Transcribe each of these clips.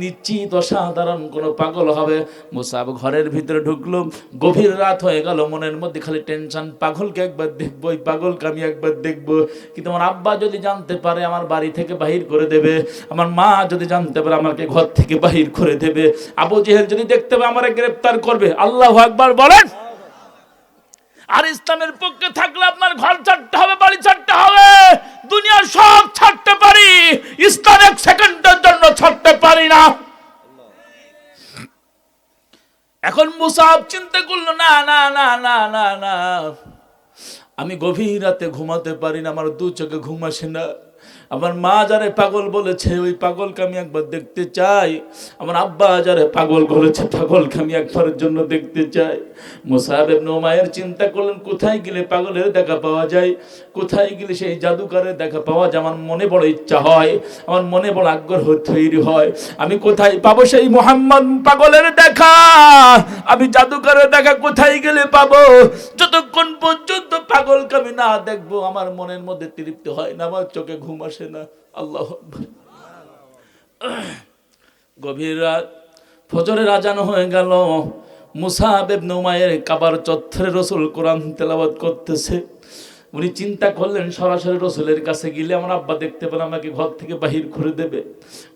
নিশ্চিত অসাধারণ কোনো পাগল হবে। মুসাব ঘরের ভিতরে ঢুকলো, গভীর রাত হয়ে গেল, মনের মধ্যে খালি টেনশন, পাগলকে একবার দেখবো, ওই পাগলকে আমি একবার দেখবো। কিন্তু আমার আব্বা যদি জানতে পারে আমার বাড়ি থেকে বাহির করে দেবে, আমার মা যদি জানতে পারে আমাকে ঘর থেকে বাহির করে দেবে, আবু জেহেল যদি দেখতে পাবে আমারে গ্রেফতার করবে। আল্লাহু আকবার বলেন। আর ইসলামের পক্ষে থাকলে আপনার ঘর ছাড়তে হবে, বাড়ি ছাড়তে হবে, দুনিয়ার সব ছাড়তে পারি, ইসলাম এক সেকেন্ডের জন্য ছাড়তে পারি না। এখন মুসাব চিন্তা করলো, না না না না না না, আমি গভীর রাতে ঘুমাতে পারি না, আমার দু চোখে ঘুম আসে না। আমার মা যারে পাগল বলেছে ওই পাগলকে আমি একবার দেখতে চাই, আমার আব্বা যারে পাগল বলেছে পাগলকে আমি একবারের জন্য দেখতে চাই। মুসাব ইবনে উমাইর চিন্তা করলেন, কোথায় গেলে পাগলের দেখা পাওয়া যায়, কোথায় গেলে সেই জাদুকরের দেখা পাওয়া যায়। আমার মনে বড় ইচ্ছা হয়, আমার মনে বড় আগ্রহ তৈরি হয়, আমি কোথায় পাবো সেই মুহাম্মদ পাগলের দেখা, আমি জাদুকরের দেখা কোথায় গেলে পাবো। যতক্ষণ পর্যন্ত পাগলকে আমি না দেখবো আমার মনের মধ্যে তৃপ্তি হয় না, আমার চোখে ঘুম আসে না। আল্লাহু আকবার। গভীর রাত, ফজরের আজান হয়ে গেল। মুসাব ইবনে উমাইর কাবার চত্বরে রাসূল কোরআন তেলাওয়াত করতেছে। উনি চিন্তা করলেন সরাসরি রাসূলের কাছে গেলে আমার আব্বা দেখতে পেলে আমাকে ঘর থেকে বাহির করে দেবে,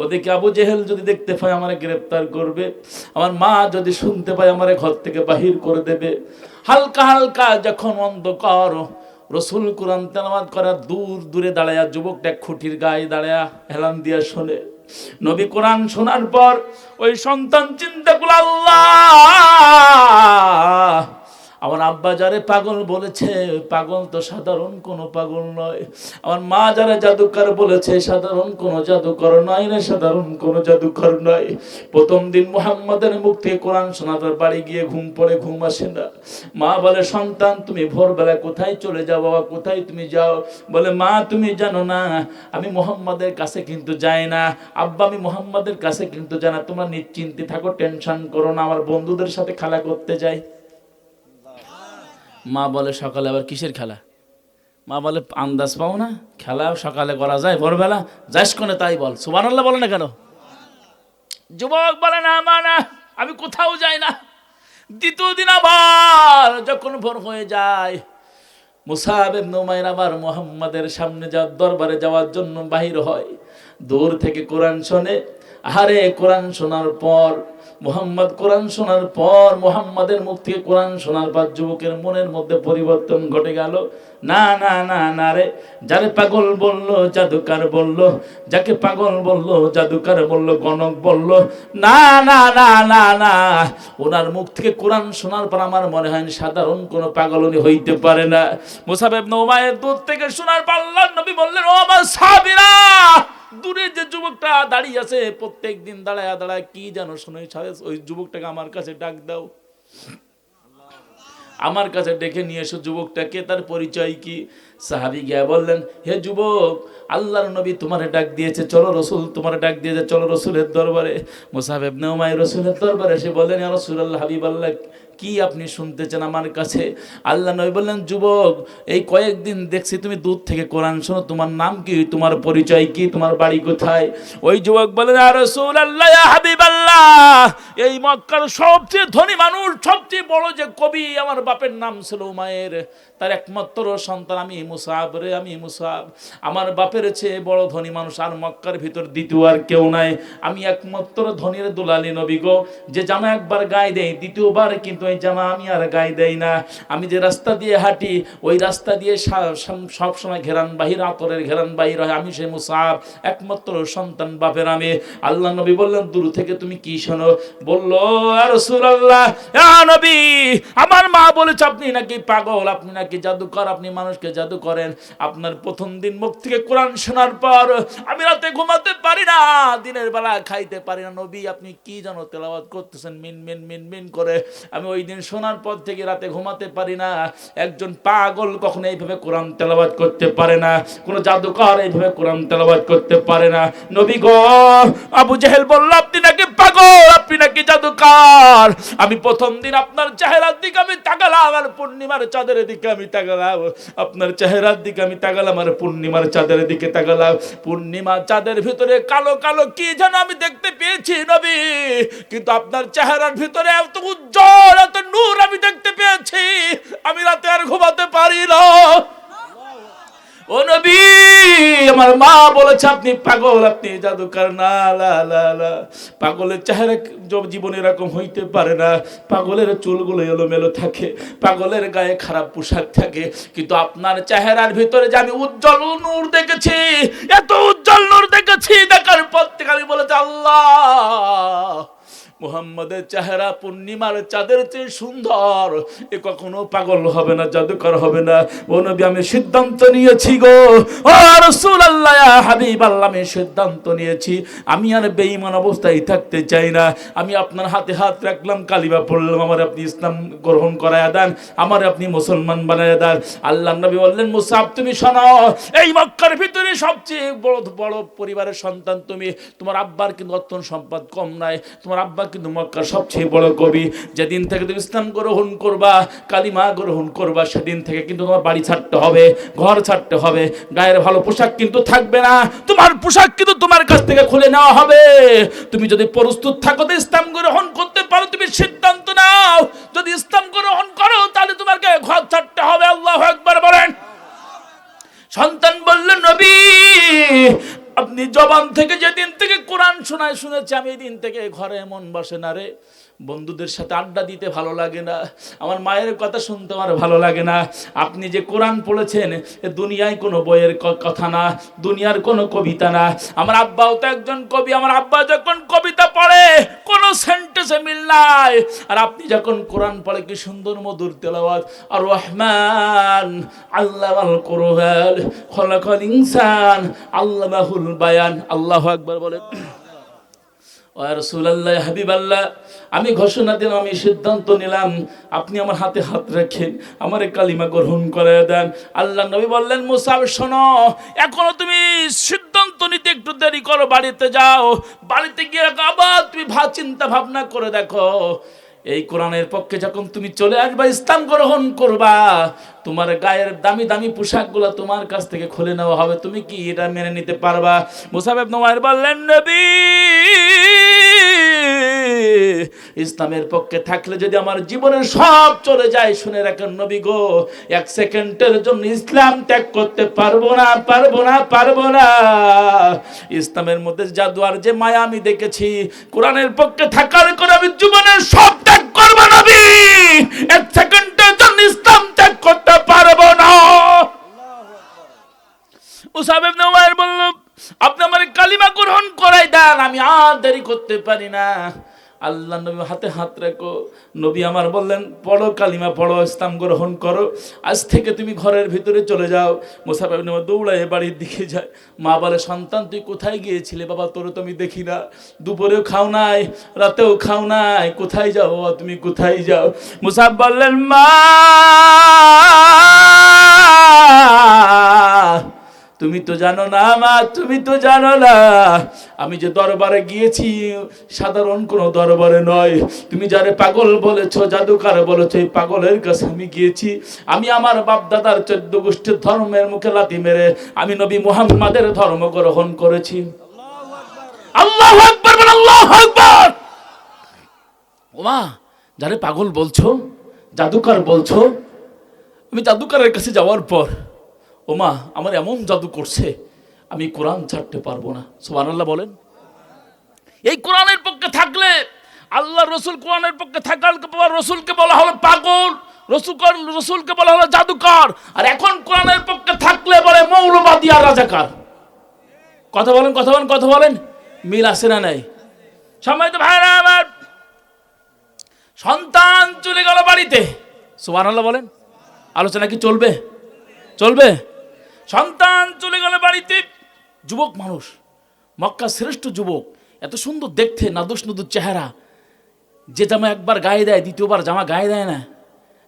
ওদিকে আবু জেহেল যদি দেখতে পায় আমারে গ্রেফতার করবে, আমার মা যদি শুনতে পায় আমারে ঘর থেকে বাহির করে দেবে। হালকা হালকা যখন অন্ধকার, রাসূল কোরআন তেলাওয়াত করার দূর দূরে দাঁড়ায়া যুবকটা খুঁটির গায়ে দাঁড়ায়া হেলান দিয়া শোনে। নবী কোরআন শোনার পর ওই সন্তান চিন্তা করল, আল্লাহ, আমার আব্বা যারে পাগল বলেছে পাগল তো সাধারণ কোনো পাগল নয়, আমার মা যারা জাদুকর বলেছে সাধারণ কোনো জাদুকর নয় রে, সাধারণ কোনো জাদুকর নয়। প্রথম দিন মুহাম্মাদের মুখ থেকে কোরআন শোনার বাড়ি গিয়ে ঘুম পড়ে, ঘুম আসে না। মা বলে, সন্তান তুমি ভোরবেলা কোথায় চলে যাও বাবা, কোথায় তুমি যাও? বলে, মা তুমি জানো না আমি মুহাম্মাদের কাছে কিন্তু যাই না, আব্বা আমি মুহাম্মাদের কাছে কিন্তু যাই না, তোমরা নিশ্চিন্তে থাকো, টেনশন করো না, আমার বন্ধুদের সাথে খেলা করতে যাই। মা বলে, সকালে আবার কিসের খেলা? মা বলে, আন্দাজ পাও না, খেলা সকালে করা যায়, ভোরবেলা যাস কোনে তাই বল। সুবহানাল্লাহ বলে না কেন? যুবক বলে, না মা না, আমি কোথাও যাই না। দ্বিতীয় দিন আবার যখন ভোর হয়ে যায়, মুসাব ইবনে উমাইর আবার মুহাম্মাদের সামনে দরবারে যাওয়ার জন্য বাহির হয়। দূর থেকে কোরআন শোনে। আরে কোরআন শোনার পর মুহাম্মদ, কোরআন শোনার পর মুহাম্মাদের মুখ থেকে কোরআন শোনার পর যুবকের মনের মধ্যে পরিবর্তন ঘটে গেল। না না না না রে, যারে পাগল বললো জাদুকর বললো, যাকে পাগল বললো জাদুকর বললো, গণক বললো, না না না না না, ওনার মুখ থেকে কোরআন শোনার পর আমার মনে হয় সাধারণ কোনো পাগল উনি হইতে পারে না। মুসাব ইবনে উমাইর দূর থেকে শোনার পর আল্লাহর নবী বললেন, ও আমার সাহাবীরা, দূরে যে যুবকটা দাঁড়িয়ে আছে প্রত্যেক দিন দাঁড়ায় দাঁড়ায় কি যেন শুনে, ওই যুবকটাকে আমার কাছে ডাক দাও, আমার কাছে ডেকে নিয়ে এসো। যুবকটাকে, তার পরিচয় কি? সাহাবী গিয়া বললেন, হে যুবক, আল্লাহর নবী তোমারে ডাক দিয়েছে, চলো রাসূল তোমারে ডাক দিয়েছে, চলো রাসূলের দরবারে। মুসাব ইবনে উমাইর রাসূলের দরবারে এসে বললেন, ইয়া রাসূলুল্লাহ, হাবিবাল্লাহ, কি আপনি শুনতে চান আমার কাছে? আল্লাহ নবী বললেন, যুবক, এই কয়েকদিন দেখছি তুমি দূর থেকে কোরআন শোনো, তোমার নাম কি, তোমার পরিচয় কি, তোমার বাড়ি কোথায়? ওই যুবক বললেন, ইয়া রাসূলুল্লাহ, ইয়া হাবিবাল্লাহ, এই মক্কার সবচেয়ে ধনী মানুষ, সবচেয়ে বড় যে কবি, আমার বাপের নাম ছিল উমাইর, তার একমাত্র সন্তান আমি মুসাব রে, আমি মুসাব। আমার বাপের চেয়ে বড় ধনী মানুষ আর মক্কার ভিতর দ্বিতীয় আর কেউ নাই, আমি একমাত্র ধনীর দুলালি নবী গো, যে জামা একবার গায়ে দেয় দ্বিতীয়বার কিন্তু ওই জামা আমি আর গায়ে দেই না। আমি যে রাস্তা দিয়ে হাঁটি ওই রাস্তা দিয়ে সব সময় ঘেরান বাহির, আতরের ঘেরান বাহির হয়, আমি সেই মুসাব, একমাত্র সন্তান বাপের আমি। আল্লাহ নবী বললেন, দূর থেকে তুমি কি শোনো? বললো, ইয়া রাসূলুল্লাহ, ইয়া নবী, আমার মা বলেছে আপনি নাকি পাগল, আপনি নাকি জাদুকর, আপনি মানুষকে জাদু করেন। আপনার প্রথম দিন মুখ থেকে কোরআন শোনার পর আমি রাতে ঘুমাতে পারি না, দিনের বেলা খাইতে পারি না। নবী আপনি কি যেন তেলাওয়াত করতেছেন মিন মিন মিন মিন করে, আমি ওই দিন শোনার পর থেকে রাতে ঘুমাতে পারি না। একজন পাগল কখনো এইভাবে কোরআন তেলাওয়াত করতে পারে না, কোন জাদুকর এইভাবে কোরআন তেলাওয়াত করতে পারে না। নবী গো, আবু জেহেল বলল, আপনি নাকি পাগল, আপনি নাকি জাদুকর। আমি প্রথম দিন আপনার চেহারার দিকে আমি তাকালাম আর পূর্ণিমার চাঁদের দিকে আমি তাকালাম, আপনার চেহারার দিকে আমি তাকালাম আর পূর্ণিমার চাঁদের দিকে তাকালাম। পূর্ণিমা চাঁদের ভিতরে কালো কালো কি যেন আমি দেখতে পেয়েছি নবী, কিন্তু আপনার চেহারার ভিতরে এত উজ্জ্বল এত নূর আমি দেখতে পেয়েছি, আমি রাতে আর ঘুমাতে পারি না। ও নবী, আমার মা বলেছে আপনি পাগল, আপনি জাদুকর না। লা লা লা, পাগলের চেহারা জীবনে এরকম হইতে পারে না। পাগলের চুলগুলো এলোমেলো থাকে, পাগলের গায়ে খারাপ পোশাক থাকে, কিন্তু আপনার চেহারার ভিতরে যে আমি উজ্জ্বল নূর দেখেছি, এত উজ্জ্বল নূর দেখেছি, দেখার পর থেকে আমি বলেছি আল্লাহ, মুহাম্মাদের চেহারা পূর্ণিমার চাঁদের চেয়ে সুন্দর, এ কখনো পাগল হবে না, জাদুকর হবে না। ও নবী, আমি সিদ্ধান্ত নিয়েছি গো, ও রাসূলুল্লাহ, ইয়া হাবিবাল্লাহ, আমি সিদ্ধান্ত নিয়েছি, আমি আর বেঈমান অবস্থায় থাকতে চাই না। আমি আপনার হাতে হাত রাখলাম, কালিমা পড়লাম, আমার আপনি ইসলাম গ্রহণ করায় দেন, আমার আপনি মুসলমান বানায় দেন। আল্লাহর নবী বললেন, মুসাব তুমি শোনো, এই মক্কার ভিতরে সবচেয়ে বড় বড় পরিবারের সন্তান তুমি, তোমার আব্বার কিন্তু অর্থ সম্পদ কম নাই, তোমার আব্বা কিন্তু মক্কার সবচেয়ে বড় কবি। যেদিন থেকে তুমি ইসলাম গ্রহণ করবা, কালিমা গ্রহণ করবা, সেদিন থেকে কিন্তু তোমার বাড়ি ছাড়তে হবে, ঘর ছাড়তে হবে, গায়ের ভালো পোশাক কিন্তু থাকবে না, তোমার পোশাক কিন্তু তোমার কাছ থেকে খুলে নেওয়া হবে। তুমি যদি প্রস্তুত থাকো তো ইসলাম গ্রহণ করতে পারো, তুমি সিদ্ধান্ত নাও, যদি ইসলাম গ্রহণ করো তাহলে তোমাকে ঘর ছাড়তে হবে। আল্লাহু আকবার বলেন। সন্তান বললেন, নবী আপনি জবান থেকে যেদিন থেকে কোরআন শোনায় শুনেছি, আমি এই দিন থেকে ঘরে মন বসে না রে, বন্ধুদের সাথে আড্ডা দিতে ভালো লাগে না, আমার মায়ের কথা শুনতে আমার ভালো লাগে না। আপনি যে কোরআন পড়েছেন, এ দুনিয়ায় কোনো বইয়ের কথা না, দুনিয়ার কোনো কবিতা না। আমার আব্বাও তো একজন কবি, আমার আব্বা যখন কবিতা পড়ে কোনো সেন্টেন্সে মিল নাই, আর আপনি যখন কোরআন পড়ে কি সুন্দর মধুর তেলাওয়াত। আর রহমান আল্লামাল কোরআন খলাকাল ইনসান আল্লামাহুল বায়ান। আল্লাহু আকবার বলেন। ও রাসূলুল্লাহ, হাবিবাল্লাহ, আমি ঘোষণা দিলাম, আমি সিদ্ধান্ত নিলাম, আপনি আমার হাতে হাত রাখেন, আমার কালিমা গ্রহণ করে দেন। আল্লাহ নবী বললেন, মুসাব শোনো, এখনো তুমি সিদ্ধান্ত নিতে একটু দেরি করো, বাড়িতে যাও, বাড়িতে গিয়ে আবার তুমি চিন্তা ভাবনা করে দেখো, এই কোরআনের পক্ষে যখন তুমি চলে আসবা, ইসলাম গ্রহণ করবা, তোমার গায়ের দামি দামি পোশাকগুলো তোমার কাছ থেকে খুলে নেওয়া হবে, তুমি কি এটা মেনে নিতে পারবা? মুসাব ইবনে উমাইর বললেন, নবী ইসলামের পক্ষে থাকলে যদি আমার জীবনের সব চলে যায়, শুনে রাখেন নবী গো, এক সেকেন্ডের জন্য ইসলাম ত্যাগ করতে পারবো না, পারবো না, পারবো না। ইসলামের মধ্যে জাদু আর যে মায়া আমি দেখেছি, কোরআনের পক্ষে থাকার করে আমি জীবনের সব ত্যাগ করবো নবী, এক সেকেন্ডের জন্য ইসলাম ত্যাগ করতে পারবো না। মুসাব ইবনে উমাইর বলল, আপনি আমার কালিমা গ্রহণ করাই দেন, আমি আর দেরি করতে পারি না। আল্লাহ নবী হাতে হাত রাখো, নবী আমার বললেন, পড়ো, কালিমা পড়ো, ইসলাম গ্রহণ করো, আজ থেকে তুমি ঘরের ভিতরে চলে যাও। মুসাব ইবনে উমাইর দৌড়ায় বাড়ির দিকে যায়। মা বলে, সন্তান তুই কোথায় গিয়েছিলে বাবা? তোর তো আমি দেখি না, দুপুরেও খাও নাই, রাতেও খাও নাই, কোথায় যাও বাবা, তুমি কোথায় যাও? মুসাব বললেন, মা তুমি তো জানো না, মা তুমি তো জানো না, আমি যে দরবারে গিয়েছি সাধারণ কোনো দরবারে নয়, তুমি যারে পাগল বলেছো, জাদুকর বলেছো, এই পাগলের কাছে আমি গিয়েছি। আমি আমার বাপ দাদার 14 গোষ্ঠীর ধর্মের মুখে লাথি মেরে আমি নবী মুহাম্মাদের ধর্ম গ্রহণ করেছি। আল্লাহু আকবার, আল্লাহু আকবার। ওমা, যারে পাগল বলছো, জাদুকর বলছো, আমি জাদুকরের কাছে যাওয়ার পর ওমা আমার এমন জাদু করছে, আমি কোরআন ছাড়তে পারবো না। সুবহানাল্লাহ বলেন। এই কোরআনের পক্ষে থাকলে, আল্লাহ রসুল কোরআনের পক্ষে থাকার পর রসুলকে বলা হলো পাগল, রসুলকে বলা হলো জাদুকর, আর এখন কোরআনের পক্ষে থাকলে বলে মৌলবাদী আর রাজাকার। কথা বলেন, কথা বলেন, কথা বলেন, মিল আছে না নাই? সম্মানিত ভাইরা আমার, সন্তান চলে গেল বাড়িতে। সুবহানাল্লাহ বলেন। আলোচনা কি চলবে? চলবে। সন্তান চলে গেল বাড়িতে, যুবক মানুষ, মক্কা শ্রেষ্ঠ যুবক, এত সুন্দর দেখতে, নাদুস নুদুর চেহারা, যে জামা একবার গায়ে দেয় দ্বিতীয়বার জামা গায়ে দেয় না,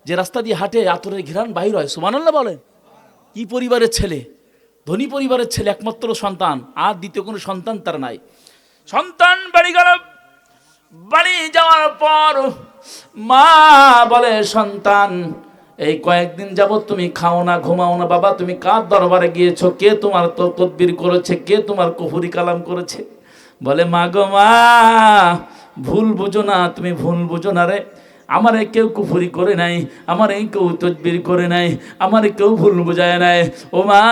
যে রাস্তা দিয়ে হাঁটে আতরের ঘিরান বাহির হয়। সুবহানাল্লাহ বলেন। কি পরিবারের ছেলে, ধনী পরিবারের ছেলে, একমাত্র সন্তান, আর দ্বিতীয় কোনো সন্তান তার নাই। সন্তান বাড়ি গেল, বাড়ি যাওয়ার পর মা বলে, সন্তান এই কয়েকদিন যাবত তুমি খাও না, ঘুমাও না, বাবা তুমি কার দরবারে গিয়েছো? কে তোমার তদবির করেছে? কে তোমার কুফরি কালাম করেছে? বলে, মা গো মা, ভুল বুঝো না, তুমি ভুল বুঝো না রে, আমারে কেউ কুফরি করে নাই, আমার এই কেউ তদবির করে নাই, আমারে কেউ ভুল বুঝায় নাই। ও মা,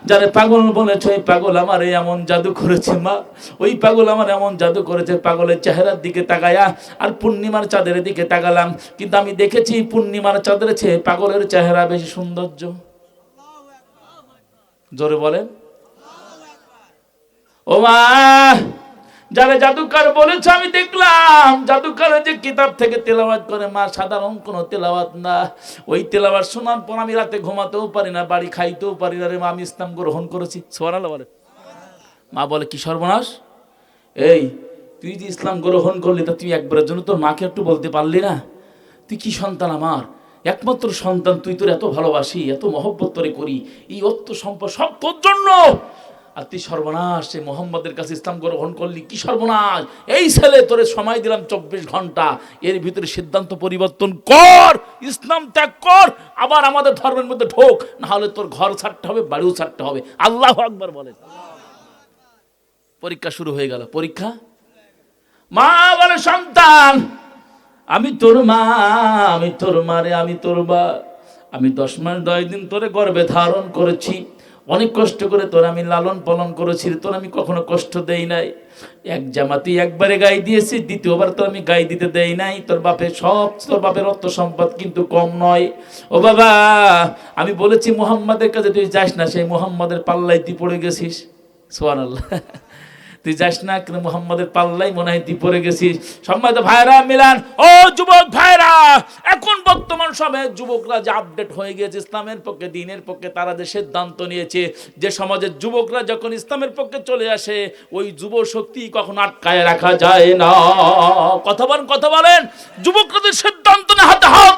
যারে পাগল বলেছ ওই পাগল আমার এমন জাদু করেছে মা, ওই পাগল আমার এমন জাদু করেছে, পাগলের চেহারার দিকে তাকায়া আর পূর্ণিমার চাঁদের দিকে তাকালাম, কিন্তু আমি দেখেছি পূর্ণিমার চাঁদের চেয়ে পাগলের চেহারা বেশি সৌন্দর্য। জোরে বলেন। ও মা, যারা জাদুকর বলেছে আমি দেখলাম, জাদুকরের যে কিতাব থেকে তেলাওয়াত করে মা, সাধারণ কোনো তেলাওয়াত না, ওই তেলাওয়াত শোনার পর আমি রাতে ঘুমাতেও পারি না, বাড়ি খাইতেও পারি না রে মা, আমি ইসলাম গ্রহণ করেছি। সুবহানাল্লাহ বলে। মা বলে, কি সর্বনাশ, এই তুই যে ইসলাম গ্রহণ করলি, তা তুই একবারের জন্য তোর মাকে একটু বলতে পারলি না? তুই কি সন্তান আমার, একমাত্র সন্তান, তুই তোর এত ভালোবাসি, এত মহব্বত তোরে করি, এই অর্থ সম্পদ সব তোর জন্য, আর তুই সর্বনাশ সে মোহাম্মদের কাছে ইসলাম গ্রহণ করলি, কি সর্বনাশ, এই ছেলে তোরে সময় দিলাম 24 ঘন্টা, এর ভিতরে সিদ্ধান্ত পরিবর্তন কর, ইসলাম ত্যাগ কর, আবার আমাদের ধর্মের মধ্যে ঢোক, না হলে তোর ঘর ছাড়তে হবে, বাড়িও ছাড়তে হবে। আল্লাহু আকবার বলে। পরীক্ষা শুরু হয়ে গেল। পরীক্ষা, মা বলে, সন্তান আমি তোর মা, আমি তোর মারে, আমি তোর বা, আমি 10 মাস 10 দিন তোরে গর্ভে ধারণ করেছি, অনেক কষ্ট করে তোর আমি লালন পালন করেছি, তোর আমি কখনো কষ্ট দেই নাই, এক জামা তুই একবারে গায়ে দিয়েছি, দ্বিতীয়বার তোর আমি গায়ে দিতে দেই নাই, তোর বাপের সব, তোর বাপের অর্থ সম্পদ কিন্তু কম নয়। ও বাবা, আমি বলেছি মুহাম্মাদের কাছে তুই যাস না, সেই মুহাম্মাদের পাল্লাই তুই পড়ে গেছিস। সুবহানাল্লাহ। তুই যাস না, কিন্তু মুহাম্মাদের পাল্লাই মনে হয় তুই পড়ে গেছিস। সম্মানিত ভাইরা মিলান, ও যুবক ভাইরা, এখন বর্তমান সময়ে যুবকরা যে আপডেট হয়ে গিয়েছে ইসলামের পক্ষে, দ্বীনের পক্ষে, তারা যে সিদ্ধান্ত নিয়েছে যে সমাজের যুবকরা যখন ইসলামের পক্ষে চলে আসে, ওই যুব শক্তি কখনো আটকায় রাখা যায় না। কথা বলেন, কথা বলেন। যুবকদের সিদ্ধান্ত না, হাতে হাত